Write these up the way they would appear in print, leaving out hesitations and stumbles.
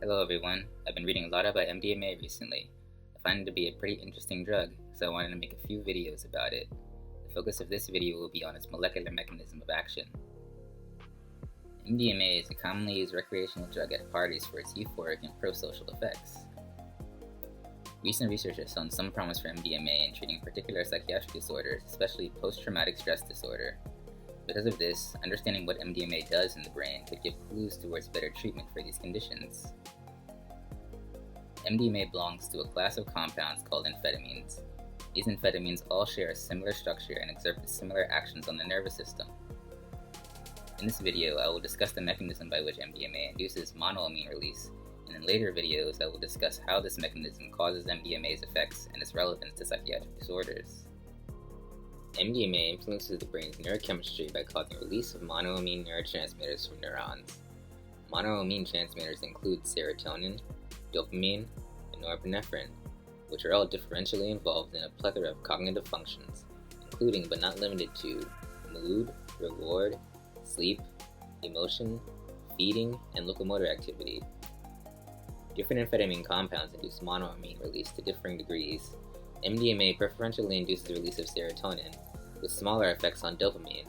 Hello everyone, I've been reading a lot about MDMA recently. I find it to be a pretty interesting drug, so I wanted to make a few videos about it. The focus of this video will be on its molecular mechanism of action. MDMA is a commonly used recreational drug at parties for its euphoric and prosocial effects. Recent research has shown some promise for MDMA in treating particular psychiatric disorders, especially post-traumatic stress disorder. Because of this, understanding what MDMA does in the brain could give clues towards better treatment for these conditions. MDMA belongs to a class of compounds called amphetamines. These amphetamines all share a similar structure and exert similar actions on the nervous system. In this video, I will discuss the mechanism by which MDMA induces mono-amine release, and in later videos I will discuss how this mechanism causes MDMA's effects and its relevance to psychiatric disorders. MDMA influences the brain's neurochemistry by causing release of monoamine neurotransmitters from neurons. Monoamine transmitters include serotonin, dopamine, and norepinephrine, which are all differentially involved in a plethora of cognitive functions, including but not limited to mood, reward, sleep, emotion, feeding, and locomotor activity. Different amphetamine compounds induce monoamine release to differing degrees. MDMA preferentially induces the release of serotonin, with smaller effects on dopamine,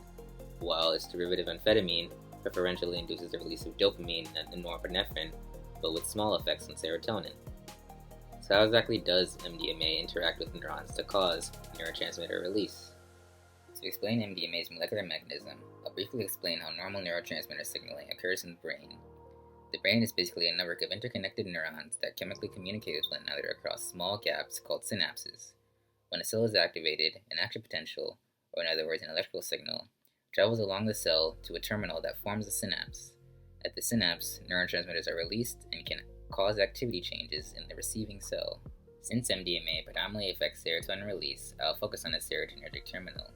while its derivative amphetamine preferentially induces the release of dopamine and norepinephrine, but with small effects on serotonin. So how exactly does MDMA interact with neurons to cause neurotransmitter release? To explain MDMA's molecular mechanism, I'll briefly explain how normal neurotransmitter signaling occurs in the brain. The brain is basically a network of interconnected neurons that chemically communicate with one another across small gaps called synapses. When a cell is activated, an action potential, or in other words an electrical signal, travels along the cell to a terminal that forms a synapse. At the synapse, neurotransmitters are released and can cause activity changes in the receiving cell. Since MDMA predominantly affects serotonin release, I'll focus on the serotonergic terminal.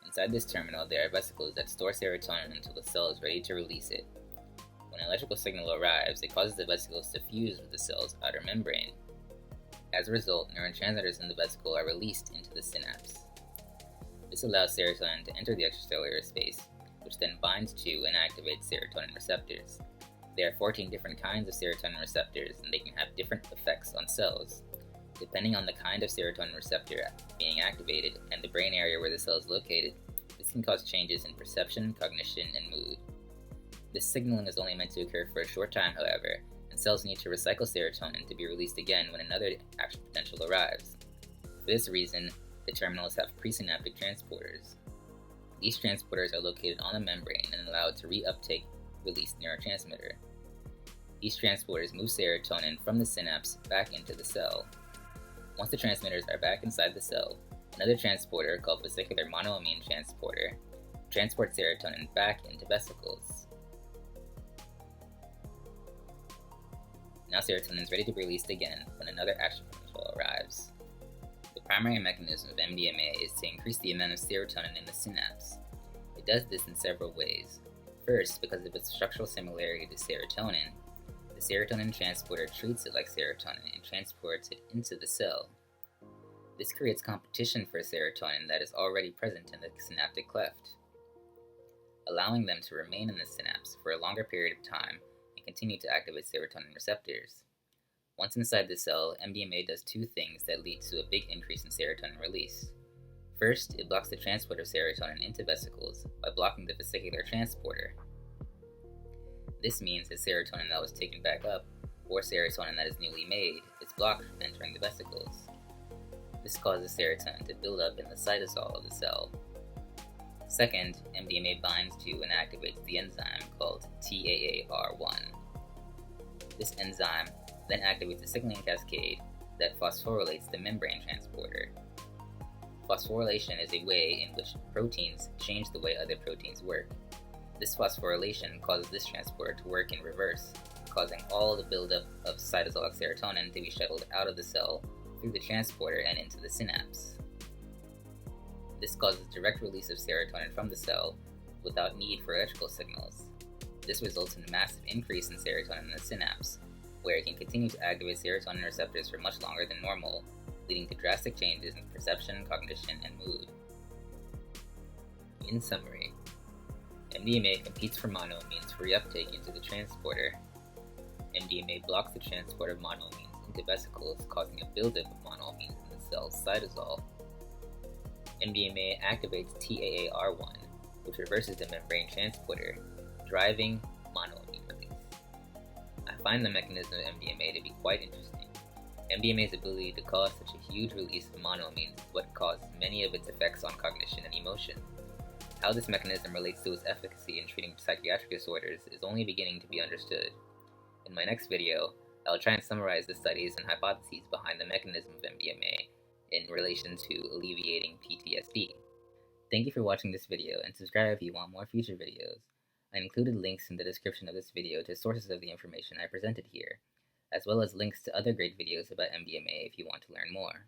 Inside this terminal, there are vesicles that store serotonin until the cell is ready to release it. When an electrical signal arrives, it causes the vesicles to fuse with the cell's outer membrane. As a result, neurotransmitters in the vesicle are released into the synapse. This allows serotonin to enter the extracellular space, which then binds to and activates serotonin receptors. There are 14 different kinds of serotonin receptors, and they can have different effects on cells. Depending on the kind of serotonin receptor being activated and the brain area where the cell is located, this can cause changes in perception, cognition, and mood. This signaling is only meant to occur for a short time, however, and cells need to recycle serotonin to be released again when another action potential arrives. For this reason, the terminals have presynaptic transporters. These transporters are located on the membrane and allow it to reuptake released neurotransmitter. These transporters move serotonin from the synapse back into the cell. Once the transmitters are back inside the cell, another transporter, called vesicular monoamine transporter, transports serotonin back into vesicles. Now serotonin is ready to be released again when another action potential arrives. The primary mechanism of MDMA is to increase the amount of serotonin in the synapse. It does this in several ways. First, because of its structural similarity to serotonin, the serotonin transporter treats it like serotonin and transports it into the cell. This creates competition for serotonin that is already present in the synaptic cleft, allowing them to remain in the synapse for a longer period of time and continue to activate serotonin receptors. Once inside the cell, MDMA does two things that lead to a big increase in serotonin release. First, it blocks the transport of serotonin into vesicles by blocking the vesicular transporter. This means that serotonin that was taken back up, or serotonin that is newly made, is blocked from entering the vesicles. This causes serotonin to build up in the cytosol of the cell. Second, MDMA binds to and activates the enzyme called TAAR1. This enzyme then activates a signaling cascade that phosphorylates the membrane transporter. Phosphorylation is a way in which proteins change the way other proteins work. This phosphorylation causes this transporter to work in reverse, causing all the buildup of cytosolic serotonin to be shuttled out of the cell through the transporter and into the synapse. This causes direct release of serotonin from the cell without need for electrical signals. This results in a massive increase in serotonin in the synapse, where it can continue to activate serotonin receptors for much longer than normal, leading to drastic changes in perception, cognition, and mood. In summary, MDMA competes for monoamines for reuptake into the transporter. MDMA blocks the transport of monoamines into vesicles, causing a buildup of monoamines in the cell's cytosol. MDMA activates TAAR1, which reverses the membrane transporter, driving monoamine release. I find the mechanism of MDMA to be quite interesting. MDMA's ability to cause such a huge release of monoamines is what causes many of its effects on cognition and emotion. How this mechanism relates to its efficacy in treating psychiatric disorders is only beginning to be understood. In my next video, I will try and summarize the studies and hypotheses behind the mechanism of MDMA in relation to alleviating PTSD. Thank you for watching this video, and subscribe if you want more future videos. I included links in the description of this video to sources of the information I presented here, as well as links to other great videos about MDMA if you want to learn more.